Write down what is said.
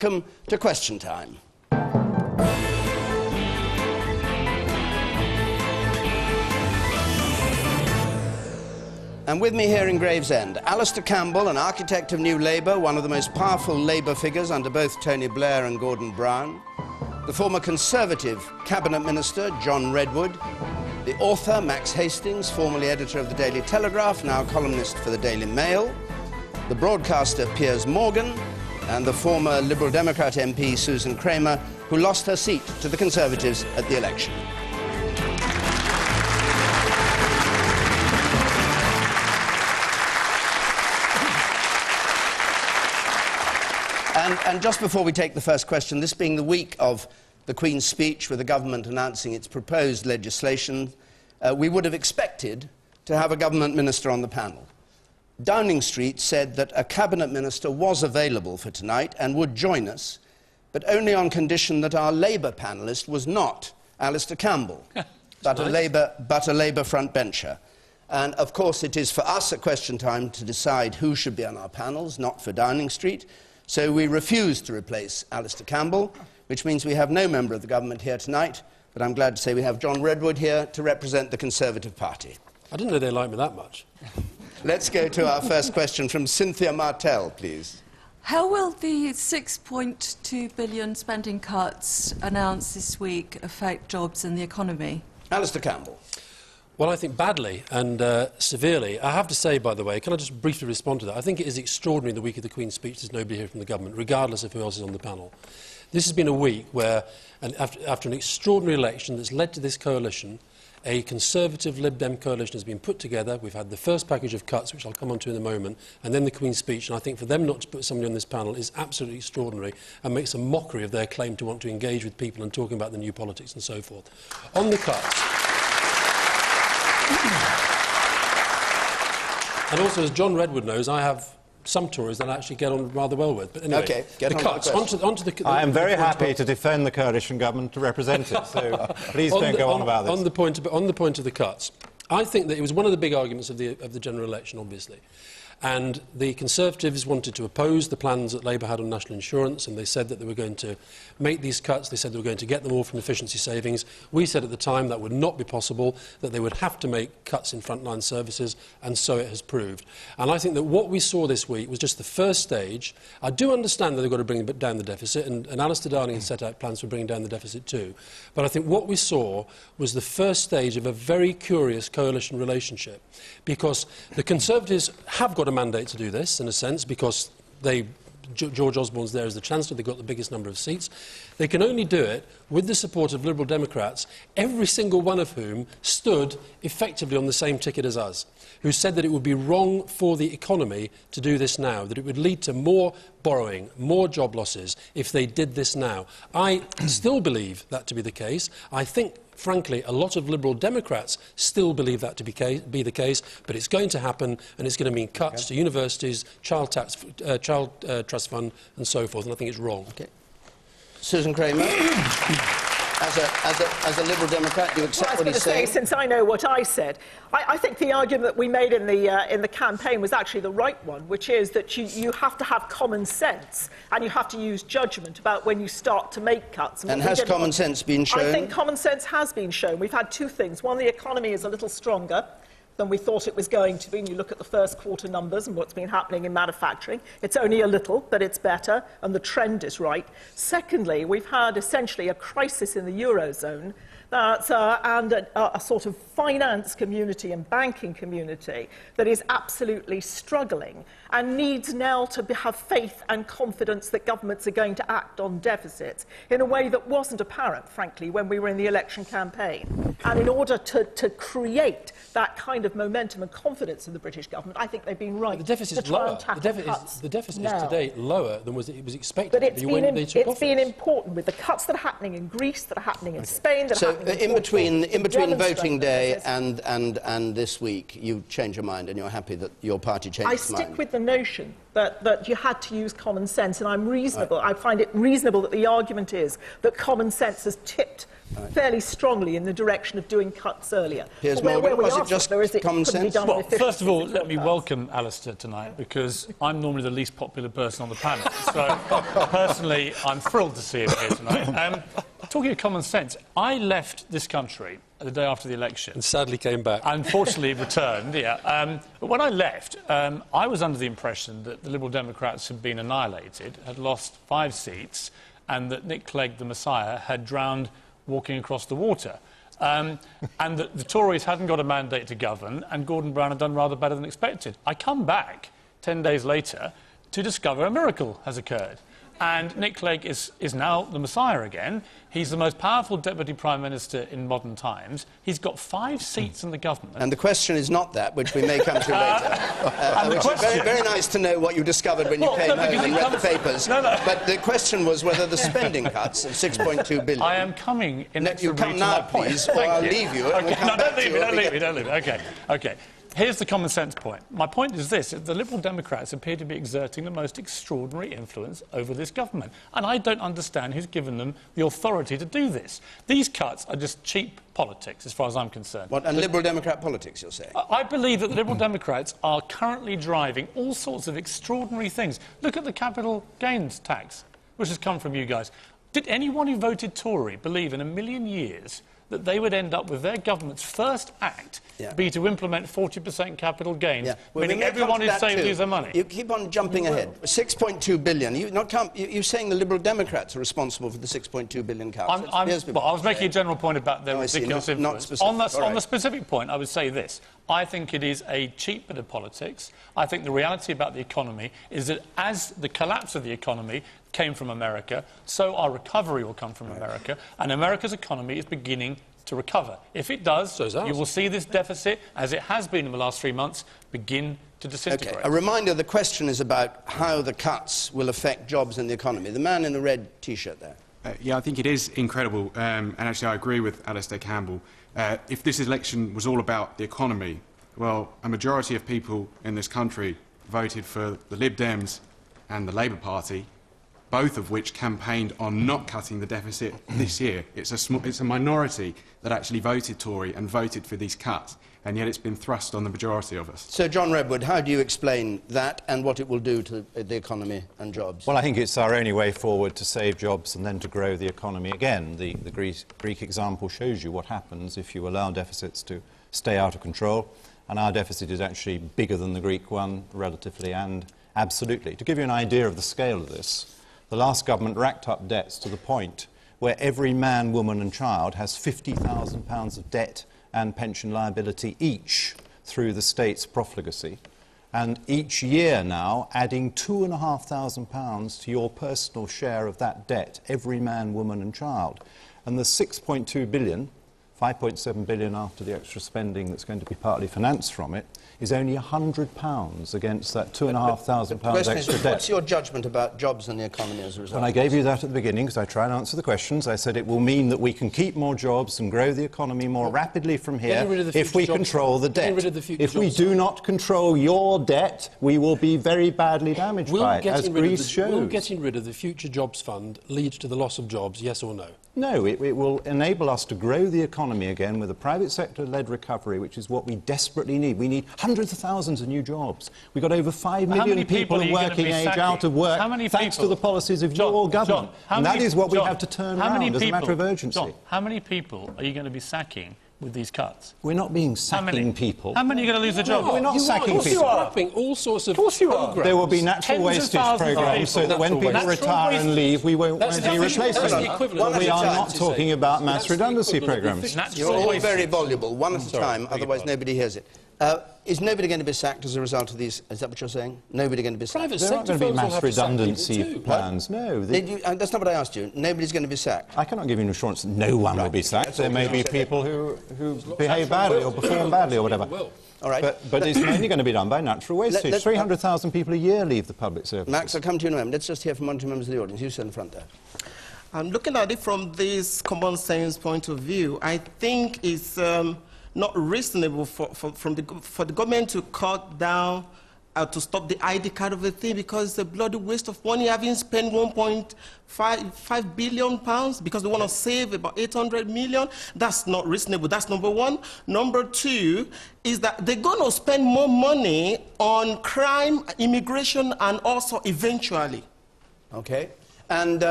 Welcome to Question Time. And with me here in Gravesend, Alastair Campbell, an architect of New Labour, one of the most powerful Labour figures under both Tony Blair and Gordon Brown, the former Conservative Cabinet Minister John Redwood, the author Max Hastings, formerly editor of the Daily Telegraph, now columnist for the Daily Mail, the broadcaster Piers Morgan, and the former Liberal Democrat MP Susan Kramer, who lost her seat to the Conservatives at the election. And just before we take the first question, this being the week of the Queen's speech with the government announcing its proposed legislation, we would have expected to have a government minister on the panel. Downing Street said that a cabinet minister was available for tonight and would join us, but only on condition that our Labour panellist was not Alastair Campbell, but a Labour frontbencher. And of course it is for us at Question Time to decide who should be on our panels, not for Downing Street. So we refuse to replace Alastair Campbell, which means we have no member of the government here tonight, but I'm glad to say we have John Redwood here to represent the Conservative Party. I didn't know they liked me that much. Let's go to our first question from Cynthia Martell, please. How will the £6.2 billion spending cuts announced this week affect jobs and the economy? Alastair Campbell. Well, I think badly and severely. I have to say, by the way, can I just briefly respond to that? I think it is extraordinary the week of the Queen's speech there's nobody here from the government, regardless of who else is on the panel. This has been a week where, after an extraordinary election that's led to this coalition, a Conservative Lib Dem coalition has been put together. We've had the first package of cuts, which I'll come on to in a moment, and then the Queen's speech. And I think for them not to put somebody on this panel is absolutely extraordinary and makes a mockery of their claim to want to engage with people and talking about the new politics and so forth. On the cuts. And also, as John Redwood knows, I have some Tories that I actually get on rather well with. But anyway, okay, the cuts. Onto the I am very happy to defend the coalition government to represent it, so please don't go on about this. On the point of the cuts, I think that it was one of the big arguments of the general election, obviously. And the Conservatives wanted to oppose the plans that Labour had on national insurance, and they said that they were going to make these cuts. They said they were going to get them all from efficiency savings. We said at the time that would not be possible, that they would have to make cuts in frontline services, and so it has proved. And I think that what we saw this week was just the first stage. I do understand that they've got to bring down the deficit, and Alastair Darling has set out plans for bringing down the deficit too. But I think what we saw was the first stage of a very curious coalition relationship, because the Conservatives have got a mandate to do this, in a sense, because George Osborne's there as the Chancellor, they've got the biggest number of seats. They can only do it with the support of Liberal Democrats, every single one of whom stood effectively on the same ticket as us, who said that it would be wrong for the economy to do this now, that it would lead to more borrowing, more job losses if they did this now. I still believe that to be the case. I think, frankly, a lot of Liberal Democrats still believe that to be the case, but it's going to happen, and it's going to mean cuts to universities, child trust fund, and so forth, and I think it's wrong. Okay. Susan Kramer, as a Liberal Democrat, do you accept what he's saying? Since I know what I said, I think the argument that we made in the campaign was actually the right one, which is that you have to have common sense and you have to use judgment about when you start to make cuts. And has common sense been shown? I think common sense has been shown. We've had two things. One, the economy is a little stronger than we thought it was going to be. And you look at the first quarter numbers and what's been happening in manufacturing. It's only a little, but it's better, and the trend is right. Secondly, we've had essentially a crisis in the Eurozone and a sort of finance community and banking community that is absolutely struggling and needs now to have faith and confidence that governments are going to act on deficits in a way that wasn't apparent, frankly, when we were in the election campaign. And in order to create that kind of momentum and confidence in the British government, I think they've been right. The deficit is lower. The deficit is today lower than it was expected. But it's been important with the cuts that are happening in Greece, that are happening in Spain, that are happening in between voting day process. and this week, you change your mind and you're happy that your party changed its mind. I stick with the notion that you had to use common sense, and I'm reasonable. Right. I find it reasonable that the argument is that common sense has tipped fairly strongly in the direction of doing cuts earlier. Piers Morgan, was it just common sense? Well, first of all, let me welcome Alastair tonight, because I'm normally the least popular person on the panel. So, personally, I'm thrilled to see him here tonight. Talking of common sense, I left this country the day after the election. And sadly came back. Unfortunately returned, yeah. But when I left, I was under the impression that the Liberal Democrats had been annihilated, had lost 5 seats, and that Nick Clegg, the Messiah, had drowned walking across the water. And that the Tories hadn't got a mandate to govern, and Gordon Brown had done rather better than expected. I come back 10 days later to discover a miracle has occurred. And Nick Clegg is now the Messiah again. He's the most powerful Deputy Prime Minister in modern times. He's got 5 seats in the government. And the question is not that, which we may come to later. Which is very, very nice to know what you discovered when you came home and read the papers. But the question was whether the spending cuts of 6.2 billion... I am coming in You come now, please, or I'll leave you. Okay. No, don't leave me. OK. Here's the common sense point. My point is this: the Liberal Democrats appear to be exerting the most extraordinary influence over this government. And I don't understand who's given them the authority to do this. These cuts are just cheap politics, as far as I'm concerned. What, and Liberal Democrat politics, you're saying? I believe that the Liberal Democrats are currently driving all sorts of extraordinary things. Look at the capital gains tax, which has come from you guys. Did anyone who voted Tory believe in a million years that they would end up with their government's first act be to implement 40% capital gains, meaning everyone is saying lose their money? You keep on jumping ahead. 6.2 billion. You're saying the Liberal Democrats are responsible for the 6.2 billion cuts. I was making a general point about their ridiculous influence. On the specific point, I would say this. I think it is a cheap bit of politics. I think the reality about the economy is that as the collapse of the economy came from America, so our recovery will come from America, and America's economy is beginning to recover. If it does, you will see this deficit, as it has been in the last 3 months, begin to disintegrate. Okay. A reminder, the question is about how the cuts will affect jobs and the economy. The man in the red T-shirt there. Yeah, I think it is incredible, and actually I agree with Alastair Campbell. If this election was all about the economy, well, a majority of people in this country voted for the Lib Dems and the Labour Party, both of which campaigned on not cutting the deficit this year. It's a minority that actually voted Tory and voted for these cuts, and yet it's been thrust on the majority of us. So, John Redwood, how do you explain that and what it will do to the economy and jobs? Well, I think it's our only way forward to save jobs and then to grow the economy again. The Greek example shows you what happens if you allow deficits to stay out of control, and our deficit is actually bigger than the Greek one, relatively and absolutely. To give you an idea of the scale of this, the last government racked up debts to the point where every man, woman and child has £50,000 of debt and pension liability each through the state's profligacy. And each year now adding £2,500 to your personal share of that debt, every man, woman and child. And the 6.2 billion, 5.7 billion after the extra spending that's going to be partly financed from it, is only £100 against that £2,500 extra debt. What's your judgment about jobs and the economy as a result? And I gave you that at the beginning because I try and answer the questions. I said it will mean that we can keep more jobs and grow the economy more rapidly from here if we control the debt. If we do not control your debt, we will be very badly damaged by it, as Greece shows. Will getting rid of the Future Jobs Fund lead to the loss of jobs, yes or no? No, it will enable us to grow the economy again with a private sector-led recovery, which is what we desperately need. We need hundreds of thousands of new jobs. We've got over 5 million people of working age out of work thanks to the policies of your government. And that is what we have to turn around as a matter of urgency. John, how many people are you going to be sacking with these cuts? We're not being sacking people. How many are going to lose their jobs? No, we're not sacking people. You're scrapping all sorts of programs. There will be natural wastage programmes so that when people retire and leave, we won't be replacing them. We are not talking about mass redundancy programmes. You're all very voluble, one at a time, otherwise nobody hears it. Is nobody going to be sacked as a result of these? Is that what you're saying? Nobody going to be sacked? There aren't going to be mass redundancy plans, no. That's not what I asked you. Nobody's going to be sacked. I cannot give you an assurance that no one will be sacked. There may be people who behave badly or perform badly or whatever. All right. But it's mainly going to be done by natural wastage. 300,000 people a year leave the public service. Max, I'll come to you in a moment. Let's just hear from one or two members of the audience. You sit in the front there. Looking at it from this common sense point of view, I think it's not reasonable for the government to cut down to stop the ID card of the thing, because it's a bloody waste of money, having spent £1.5 billion because we want to save about 800 million. That's not reasonable. That's number one. Number two is that they're going to spend more money on crime, immigration, and also eventually. Okay. And